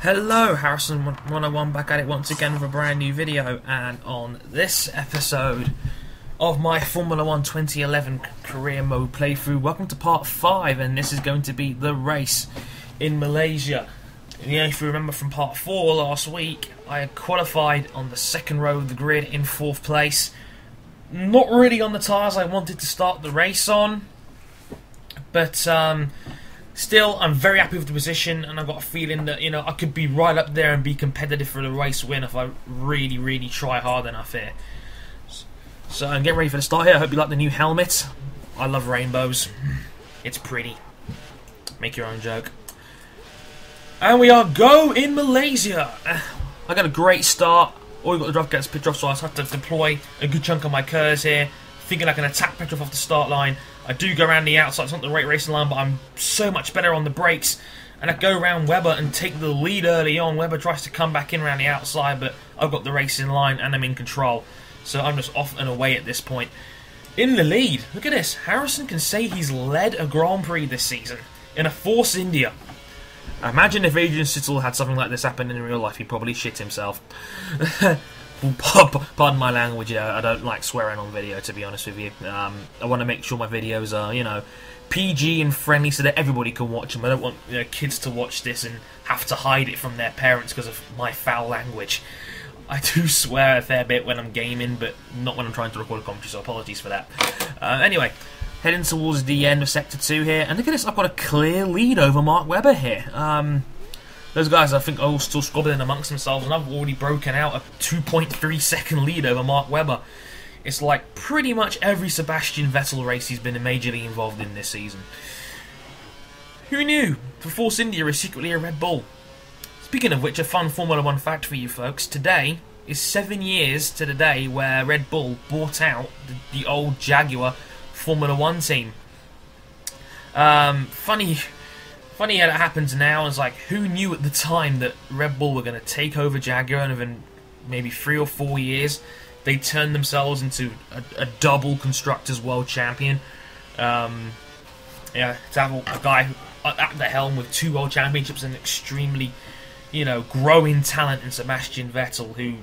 Hello, Harrison 101 back at it once again with a brand new video, and on this episode of my Formula 1 2011 career mode playthrough, welcome to part 5, and this is going to be the race in Malaysia. Yeah, if you remember from part 4 last week, I had qualified on the second row of the grid in 4th place. Not really on the tyres I wanted to start the race on, but still, I'm very happy with the position, and I've got a feeling that, I could be right up there and be competitive for the race win if I really try hard enough here. So I'm getting ready for the start here. I hope you like the new helmet. I love rainbows. It's pretty. Make your own joke. And we are go in Malaysia. I got a great start. All you got to drop gets pitch off, so I have to deploy a good chunk of my curves here, thinking I can attack Petrov off the start line. I do go around the outside, it's not the right racing line, but I'm so much better on the brakes. And I go around Webber and take the lead early on. Webber tries to come back in around the outside, but I've got the racing line and I'm in control. So I'm just off and away at this point. In the lead, look at this. Harrison can say he's led a Grand Prix this season in a Force India. Imagine if Adrian Sittle had something like this happen in real life, he'd probably shit himself. Pardon my language, I don't like swearing on video, to be honest with you. I want to make sure my videos are, PG and friendly so that everybody can watch them. I don't want kids to watch this and have to hide it from their parents because of my foul language. I do swear a fair bit when I'm gaming, but not when I'm trying to record a commentary, so apologies for that. Anyway, heading towards the end of Sector 2 here, and look at this, I've got a clear lead over Mark Webber here. Those guys, I think, are all still squabbling amongst themselves, and I've already broken out a 2.3 second lead over Mark Webber. It's like pretty much every Sebastian Vettel race he's been majorly involved in this season. Who knew? For Force India is secretly a Red Bull. Speaking of which, a fun Formula 1 fact for you folks. Today is 7 years to the day where Red Bull bought out the old Jaguar Formula 1 team. Funny how it happens now. It's like, who knew at the time that Red Bull were going to take over Jaguar, and within maybe 3 or 4 years they turned themselves into a double Constructors World Champion. Yeah, to have a guy at the helm with 2 World Championships and extremely, growing talent in Sebastian Vettel, who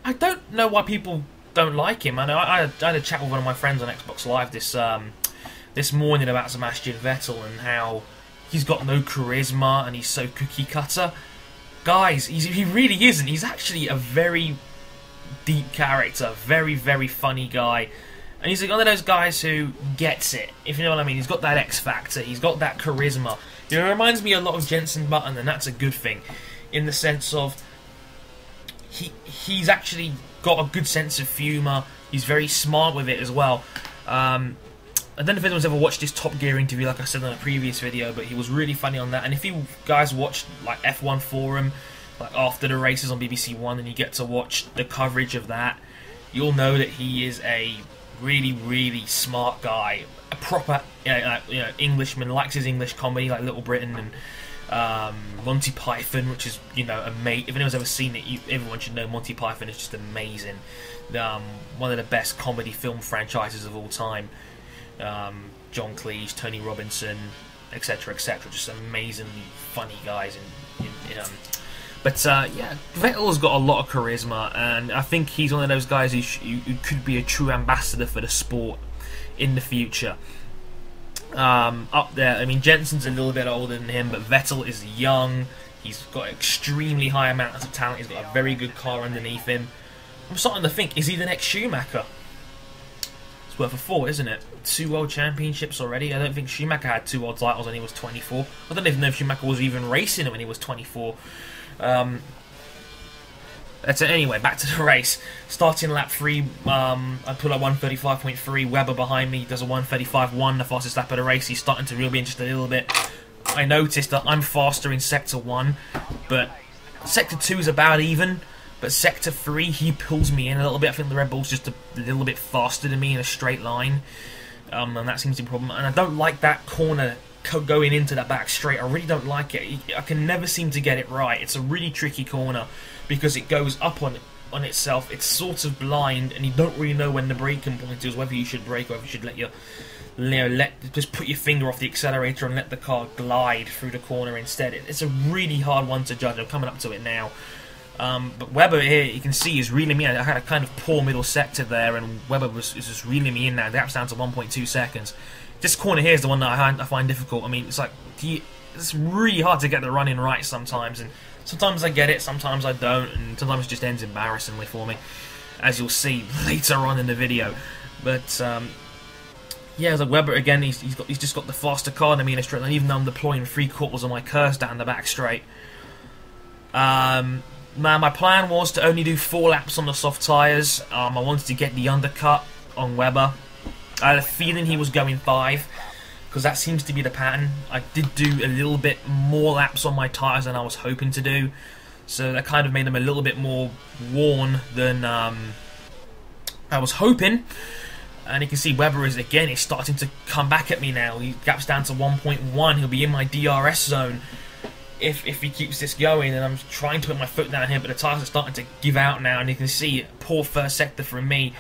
I don't know why people don't like him. I know I had a chat with one of my friends on Xbox Live this morning about Sebastian Vettel and how he's got no charisma and he's so cookie cutter. Guys, he really isn't. He's actually a very deep character, very funny guy, and he's like one of those guys who gets it, if you know what I mean. He's got that X factor, he's got that charisma. It reminds me a lot of Jensen Button, and that's a good thing, in the sense of he's actually got a good sense of humour. He's very smart with it as well. I don't know if anyone's ever watched his Top Gear interview, like I said in a previous video, but he was really funny on that. And if you guys watched like F1 Forum, like after the races on BBC One, and you get to watch the coverage of that, you'll know that he is a really smart guy, a proper Englishman, likes his English comedy like Little Britain and Monty Python, which is amazing. If anyone's ever seen it, everyone should know Monty Python is just amazing. One of the best comedy film franchises of all time. John Cleese, Tony Robinson, etc, just amazingly funny guys. Yeah, Vettel's got a lot of charisma, and I think he's one of those guys who could be a true ambassador for the sport in the future. Up there, I mean, Jensen's a little bit older than him, but Vettel is young. He's got extremely high amounts of talent. He's got a very good car underneath him. I'm starting to think, is he the next Schumacher? It's worth a thought, isn't it? 2 World Championships already. I don't think Schumacher had 2 world titles when he was 24. I don't even know if Schumacher was even racing when he was 24. Anyway, back to the race. Starting lap 3, I put up 135.3. Webber behind me does a 135.1, the fastest lap of the race. He's starting to really be interested a little bit. I noticed that I'm faster in Sector 1, but Sector 2 is about even. But Sector 3, he pulls me in a little bit. I think the Red Bull's just a little bit faster than me in a straight line. And that seems to be a problem. And I don't like that corner going into that back straight. I really don't like it. I can never seem to get it right. It's a really tricky corner because it goes up on on itself. It's sort of blind, and you don't really know when the braking point is, whether you should brake or whether you should let your, just put your finger off the accelerator and let the car glide through the corner instead. It's a really hard one to judge. I'm coming up to it now. But Webber here, you can see, is reeling me in. I had a kind of poor middle sector there, and Webber is just reeling me in now. The gap's down to 1.2 seconds. This corner here is the one that I find difficult. I mean, it's like, it's really hard to get the running right sometimes, and sometimes I get it, sometimes I don't, and sometimes it just ends embarrassingly for me, as you'll see later on in the video. But yeah, it's like Webber again. He's just got the faster car than me in a straight line, even though I'm deploying 3/4 of my curves down the back straight. Now, my plan was to only do 4 laps on the soft tyres. I wanted to get the undercut on Webber. I had a feeling he was going 5, because that seems to be the pattern. I did do a little bit more laps on my tyres than I was hoping to do, so that kind of made him a little bit more worn than I was hoping. And you can see Webber is starting to come back at me now. He gaps down to 1.1. He'll be in my DRS zone if he keeps this going, and I'm trying to put my foot down here, but the tyres are starting to give out now, and you can see poor first sector from me.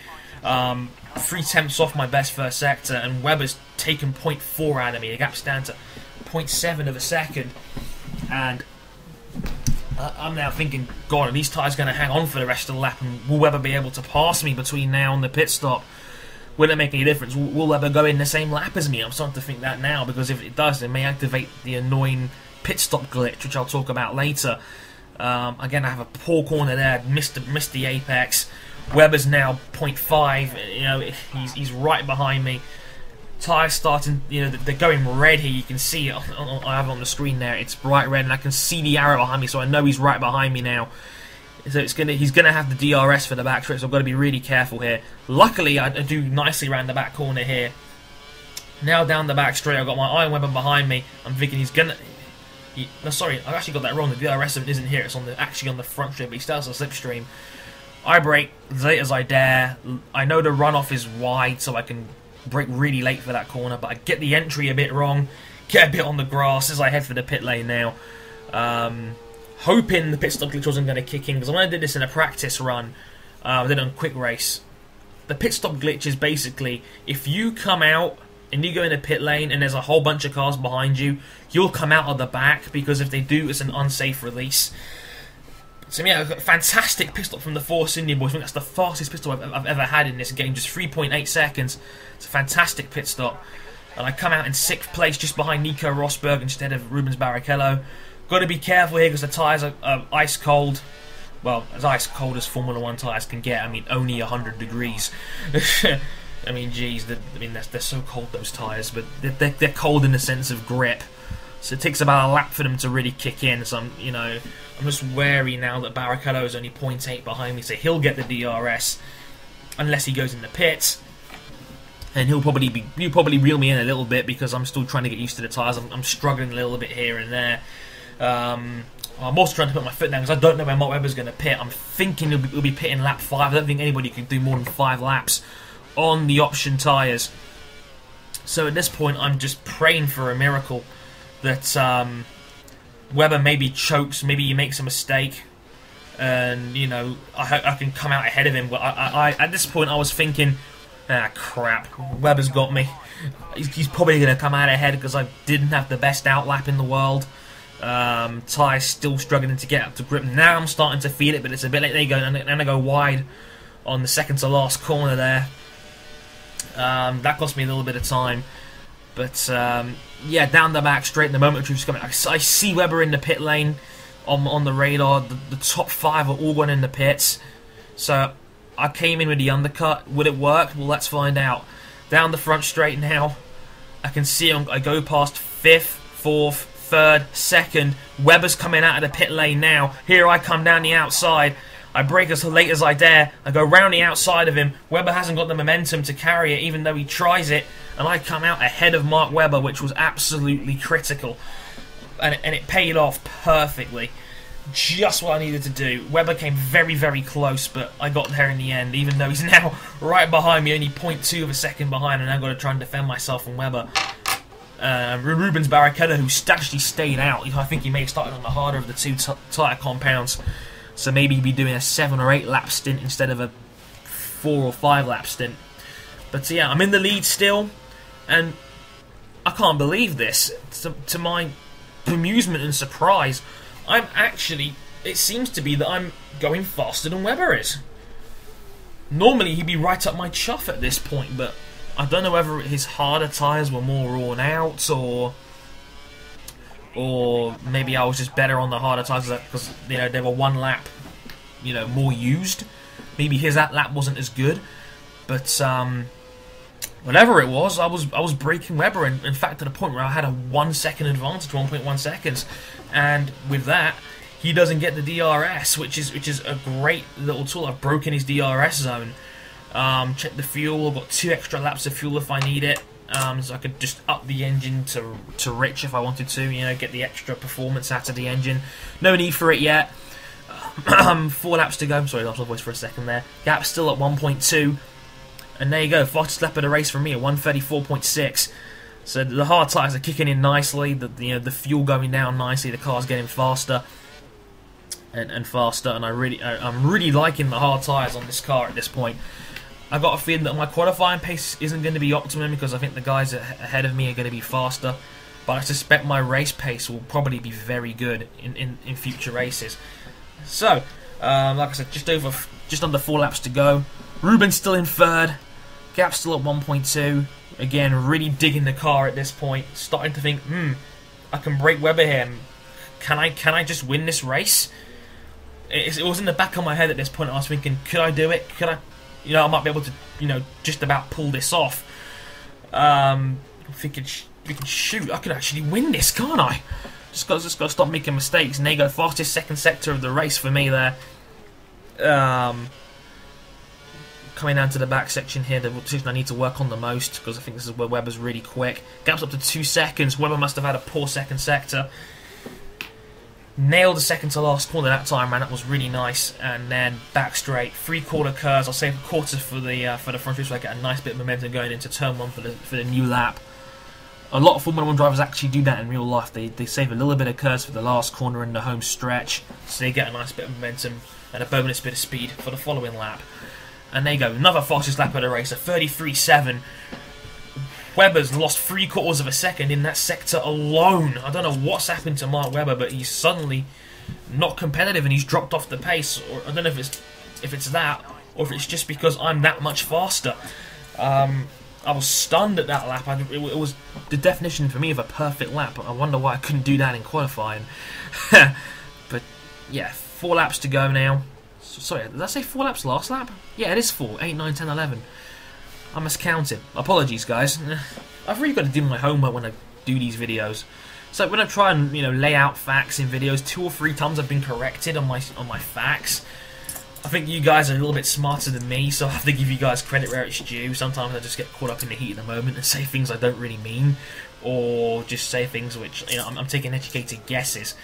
3/10 off my best first sector, and Webber's taken 0.4 out of me. The gap's down to 0.7 of a second, and I'm now thinking, God, are these tyres going to hang on for the rest of the lap, and will Webber be able to pass me between now and the pit stop? Will it make any difference? Will Webber go in the same lap as me? I'm starting to think that now, because if it does, it may activate the annoying pit stop glitch, which I'll talk about later. Again, I have a poor corner there, missed the apex. Webber's now 0.5. You know, he's right behind me. Tyres starting, you know, they're going red here. You can see it. I have it on the screen there. It's bright red, and I can see the arrow behind me, so I know he's right behind me now. So he's gonna have the DRS for the back straight, so I've got to be really careful here. Luckily, I do nicely around the back corner here. Now down the back straight, I've got my Iron Webber behind me. I'm thinking he's gonna. No, sorry, I've actually got that wrong. The DRS isn't here. It's actually on the front straight, but he still has a slipstream. I brake as late as I dare. I know the runoff is wide, so I can brake really late for that corner, but I get the entry a bit wrong, get a bit on the grass as I head for the pit lane now. Hoping the pit stop glitch wasn't going to kick in, because when I did this in a practice run, I did it on quick race. The pit stop glitch is basically, if you come out and you go in a pit lane and there's a whole bunch of cars behind you, you'll come out of the back, because if they do, it's an unsafe release. So yeah, fantastic pit stop from the Force India boys. I think that's the fastest pit stop I've ever had in this game, just 3.8 seconds. It's a fantastic pit stop. And I come out in 6th place, just behind Nico Rosberg instead of Rubens Barrichello. Got to be careful here, because the tyres are ice cold. Well, as ice cold as Formula 1 tyres can get. I mean, only 100 degrees. I mean, geez, they're so cold, those tyres, but they're cold in the sense of grip. So it takes about a lap for them to really kick in. So I'm just wary now that Barrichello is only 0.8 behind me, so he'll get the DRS unless he goes in the pits, and he'll probably reel me in a little bit, because I'm still trying to get used to the tyres. I'm struggling a little bit here and there. I'm also trying to put my foot down, because I don't know when Mark Webber's going to pit. I'm thinking he'll be pitting lap 5. I don't think anybody can do more than 5 laps on the option tyres. So at this point, I'm just praying for a miracle that Webber maybe chokes, maybe he makes a mistake, and I can come out ahead of him. But I at this point I was thinking, crap, Webber's got me. He's probably going to come out ahead, because I didn't have the best outlap in the world. Tyres still struggling to get up to grip. Now I'm starting to feel it, but it's a bit late. There you go, and I go wide on the second to last corner there. That cost me a little bit of time. But yeah, down the back straight, the moment truth's coming. I see Webber in the pit lane on the radar. The top 5 are all going in the pits. So I came in with the undercut. Would it work? Well, let's find out. Down the front straight now, I can see I go past 5th, 4th, 3rd, 2nd. Webber's coming out of the pit lane now. Here I come down the outside. I brake as late as I dare. I go round the outside of him. Webber hasn't got the momentum to carry it, even though he tries it. And I come out ahead of Mark Webber, which was absolutely critical. And it paid off perfectly. Just what I needed to do. Webber came very, very close, but I got there in the end, even though he's now right behind me, only 0.2 of a second behind, and I've got to try and defend myself from Webber. Rubens Barrichello, who actually stayed out. I think he may have started on the harder of the 2 tyre compounds. so maybe he'd be doing a 7 or 8 lap stint instead of a 4 or 5 lap stint. But yeah, I'm in the lead still, and I can't believe this. To my bemusement and surprise, I'm actually, it seems to be that I'm going faster than Webber is. Normally he'd be right up my chuff at this point, but I don't know whether his harder tyres were more worn out, or maybe I was just better on the harder tyres because they were 1 lap more used. Maybe his lap wasn't as good, but whatever it was, I was breaking Webber, and in fact to the point where I had a 1 second advantage, 1.1 seconds, and with that he doesn't get the DRS, which is a great little tool. I've broken his DRS zone. Check the fuel. I've got 2 extra laps of fuel if I need it, so I could just up the engine to rich if I wanted to, get the extra performance out of the engine. No need for it yet. 4 laps to go. Sorry, I lost my voice for a second there. Gap's still at 1.2. And there you go, fastest lap of the race for me at 1:34.6. So the hard tyres are kicking in nicely, the fuel going down nicely, the car's getting faster and faster, and I'm really liking the hard tyres on this car at this point. I've got a feeling that my qualifying pace isn't going to be optimum because I think the guys ahead of me are going to be faster, but I suspect my race pace will probably be very good in future races. So, like I said, just under 4 laps to go. Ruben's still in 3rd. Gap's still at 1.2. Again, really digging the car at this point. Starting to think, I can break Webber here. Can I just win this race? It was in the back of my head at this point. I was thinking, could I do it? Could I? I might be able to, just about pull this off. Thinking, shoot, I could actually win this, can't I? Just got to stop making mistakes. And there you go, fastest second sector of the race for me there. Coming down to the back section here, the position I need to work on the most, because I think this is where Webber's really quick. Gap's up to 2 seconds. Webber must have had a poor second sector. Nailed the second to last corner that time, man. That was really nice. And then back straight, 3/4 curves. I'll save a quarter for the front wheel, so I get a nice bit of momentum going into turn 1 for the new lap. A lot of Formula 1 drivers actually do that in real life. They save a little bit of curves for the last corner in the home stretch, so they get a nice bit of momentum and a bonus bit of speed for the following lap. And there you go, another fastest lap of the race, a 33.7. Webber's lost 3/4 of a second in that sector alone. I don't know what's happened to Mark Webber, but he's suddenly not competitive and he's dropped off the pace. Or I don't know if it's that, or if it's just because I'm that much faster. I was stunned at that lap. It was the definition for me of a perfect lap. I wonder why I couldn't do that in qualifying. But yeah, 4 laps to go now. Sorry, did I say 4 laps last lap? Yeah, it is 4. 8, 9, 10, 11. I miscounted. Apologies, guys. I've really got to do my homework when I do these videos. So when I try and lay out facts in videos, 2 or 3 times I've been corrected on my facts. I think you guys are a little bit smarter than me, so I have to give you guys credit where it's due. Sometimes I just get caught up in the heat of the moment and say things I don't really mean, or just say things which I'm taking educated guesses.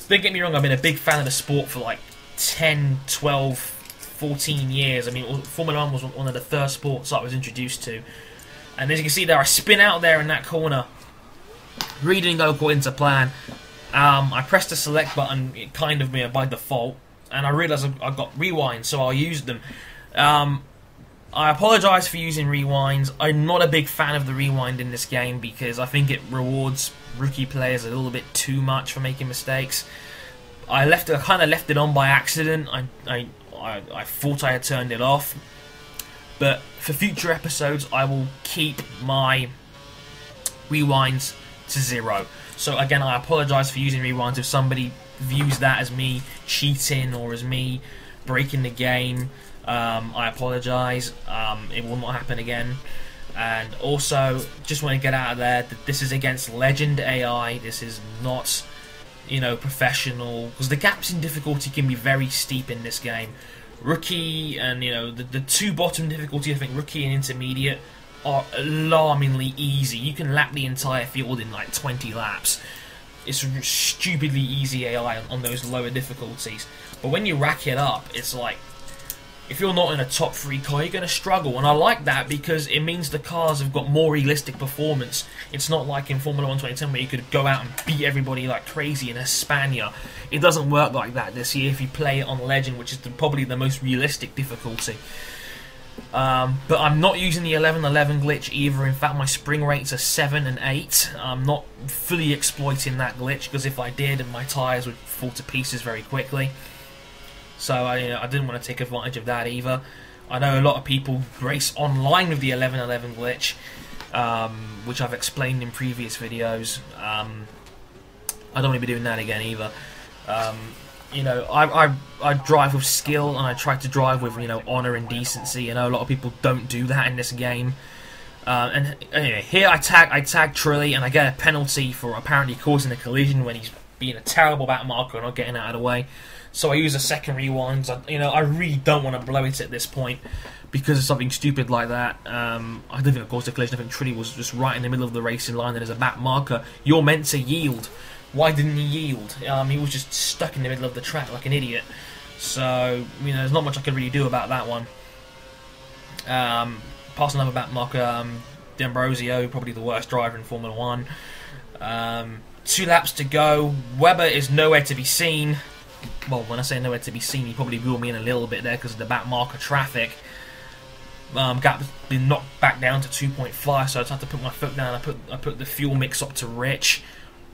Don't get me wrong, I've been a big fan of the sport for like 10, 12, 14 years. I mean, Formula 1 was one of the first sports I was introduced to. And as you can see there, I spin out there in that corner. Really didn't go according to plan. I pressed the select button, it kind of by default, and I realised I got rewinds, so I'll use them. I apologise for using rewinds. I'm not a big fan of the rewind in this game because I think it rewards rookie players a little bit too much for making mistakes. I kind of left it on by accident. I thought I had turned it off, but for future episodes I will keep my rewinds to 0. So again, I apologise for using rewinds if somebody views that as me cheating or as me breaking the game. I apologise. It will not happen again. And also, just want to get out of there that this is against Legend AI. This is not, professional, because the gaps in difficulty can be very steep in this game. Rookie and the 2 bottom difficulty, I think Rookie and Intermediate, are alarmingly easy. You can lap the entire field in like 20 laps. It's stupidly easy AI on those lower difficulties. But when you rack it up, it's like if you're not in a top 3 car, you're going to struggle. And I like that because it means the cars have got more realistic performance. It's not like in Formula 1 2010 where you could go out and beat everybody like crazy in Hispania. It doesn't work like that this year if you play it on Legend, which is probably the most realistic difficulty. But I'm not using the 11-11 glitch either. In fact, my spring rates are 7 and 8. I'm not fully exploiting that glitch because if I did, my tyres would fall to pieces very quickly. So I didn't want to take advantage of that either. I know a lot of people race online with the 11-11 glitch, which I've explained in previous videos. I don't want to be doing that again either. I drive with skill and I try to drive with honour and decency. I know a lot of people don't do that in this game. And anyway, here I tag Trilly and I get a penalty for apparently causing a collision when he's being a terrible back marker and not getting out of the way. So I use a second rewind. I really don't want to blow it at this point because of something stupid like that. I don't think it caused a collision. I think Trilly was just right in the middle of the racing line and there's a back marker. You're meant to yield. Why didn't he yield? He was just stuck in the middle of the track like an idiot. So, there's not much I could really do about that one. Pass another back marker, D'Ambrosio, probably the worst driver in Formula 1. 2 laps to go. Webber is nowhere to be seen. Well, when I say nowhere to be seen, he probably blew me in a little bit there because of the back marker traffic. Gap's been knocked back down to 2.5, so I just had to put my foot down. I put the fuel mix up to rich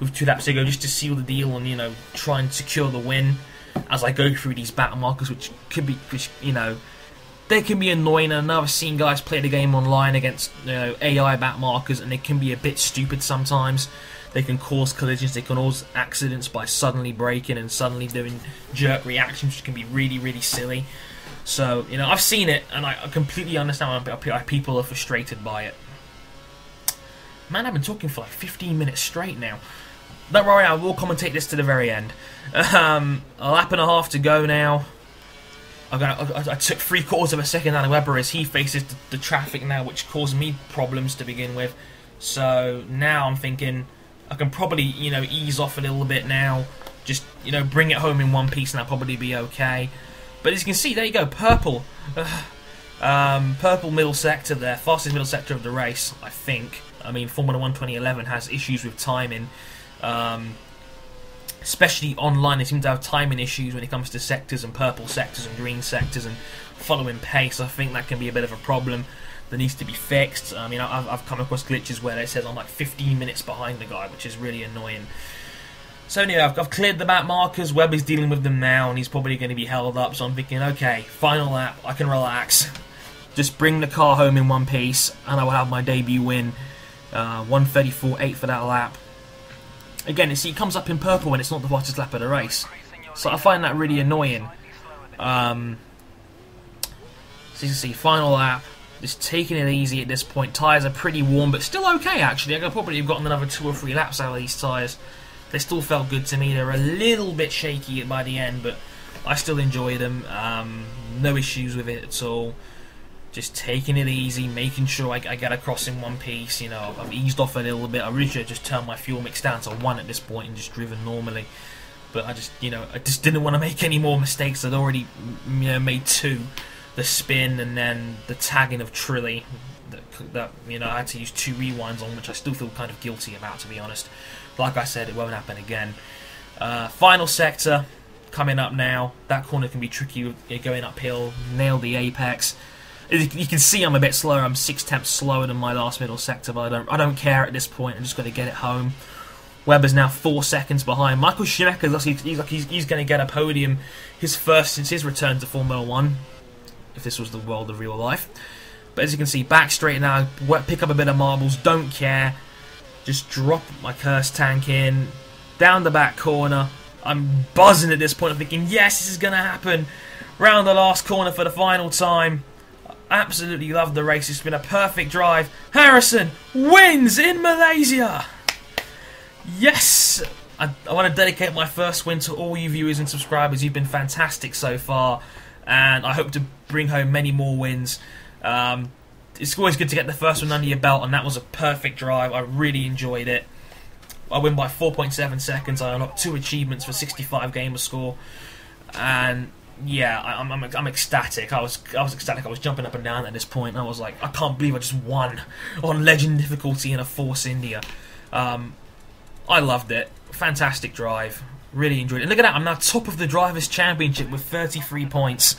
with 2 laps to go just to seal the deal and try and secure the win as I go through these back markers, which they can be annoying. And I've seen guys play the game online against AI back markers, and they can be a bit stupid sometimes. They can cause collisions, they can cause accidents by suddenly braking and suddenly doing jerk reactions, which can be really, really silly. So, I've seen it, and I completely understand why people are frustrated by it. Man, I've been talking for like 15 minutes straight now. Don't worry, I will commentate this to the very end. A lap and a half to go now. I took 3/4 of a second out of Webber as he faces the traffic now, which caused me problems to begin with. So now I'm thinking I can probably, ease off a little bit now. Just, bring it home in one piece and I'll probably be okay. But as you can see, there you go, purple. Purple middle sector there. Fastest middle sector of the race, I think. I mean, Formula 1 2011 has issues with timing. Especially online, they seem to have timing issues when it comes to sectors and purple sectors and green sectors and following pace. I think that can be a bit of a problem that needs to be fixed. I mean, I've come across glitches where it says I'm like 15 minutes behind the guy, which is really annoying. So anyway, I've cleared the back markers. Webb is dealing with them now, and he's probably going to be held up. So I'm thinking, okay, final lap, I can relax. Just bring the car home in one piece, and I will have my debut win. 1:34.8 for that lap. Again, you see, it comes up in purple when it's not the fastest lap of the race. So I find that really annoying. So you can see, final lap. Just taking it easy at this point. Tyres are pretty warm, but still okay, actually. I could probably have gotten another 2 or 3 laps out of these tyres. They still felt good to me. They were a little bit shaky by the end, but I still enjoy them. No issues with it at all. Just taking it easy, making sure I get across in one piece. I've eased off a little bit. I really should have just turned my fuel mix down to 1 at this point and just driven normally. But I just didn't want to make any more mistakes. I'd already, made 2. The spin and then the tagging of Trilly that I had to use 2 rewinds on, which I still feel kind of guilty about, to be honest. Like I said, it won't happen again. Final sector coming up now. That corner can be tricky with going uphill. Nailed the apex. You can see I'm a bit slower. I'm 6 tenths slower than my last middle sector, but I don't care at this point. I'm just going to get it home. Webber's now 4 seconds behind. Michael Schumacher looks like he's going to get a podium, his first since his return to Formula 1. If this was the world of real life. But as you can see, back straight now, pick up a bit of marbles, don't care. Just drop my curse tank in, down the back corner. I'm buzzing at this point, I'm thinking, yes, this is going to happen. Round the last corner for the final time. Absolutely love the race, it's been a perfect drive. Harrison wins in Malaysia! Yes! I want to dedicate my first win to all you viewers and subscribers. You've been fantastic so far. And I hope to bring home many more wins. It's always good to get the first one under your belt, and that was a perfect drive. I really enjoyed it. I win by 4.7 seconds. I unlocked 2 achievements for 65 gamer score. And yeah, I'm ecstatic. I was ecstatic. I was jumping up and down at this point. I was like, I can't believe I just won on Legend difficulty in a Force India. I loved it. Fantastic drive. Really enjoyed it. And look at that, I'm now top of the Drivers' Championship with 33 points.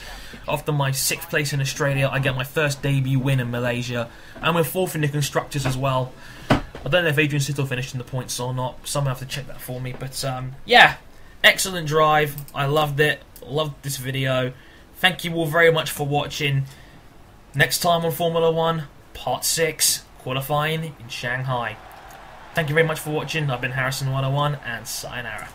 After my 6th place in Australia, I get my first debut win in Malaysia. And we're 4th in the Constructors as well. I don't know if Adrian Sittle finished in the points or not. Someone have to check that for me. But yeah, excellent drive. I loved it. Loved this video. Thank you all very much for watching. Next time on Formula 1, Part 6, qualifying in Shanghai. Thank you very much for watching. I've been Harrison101 and sayonara.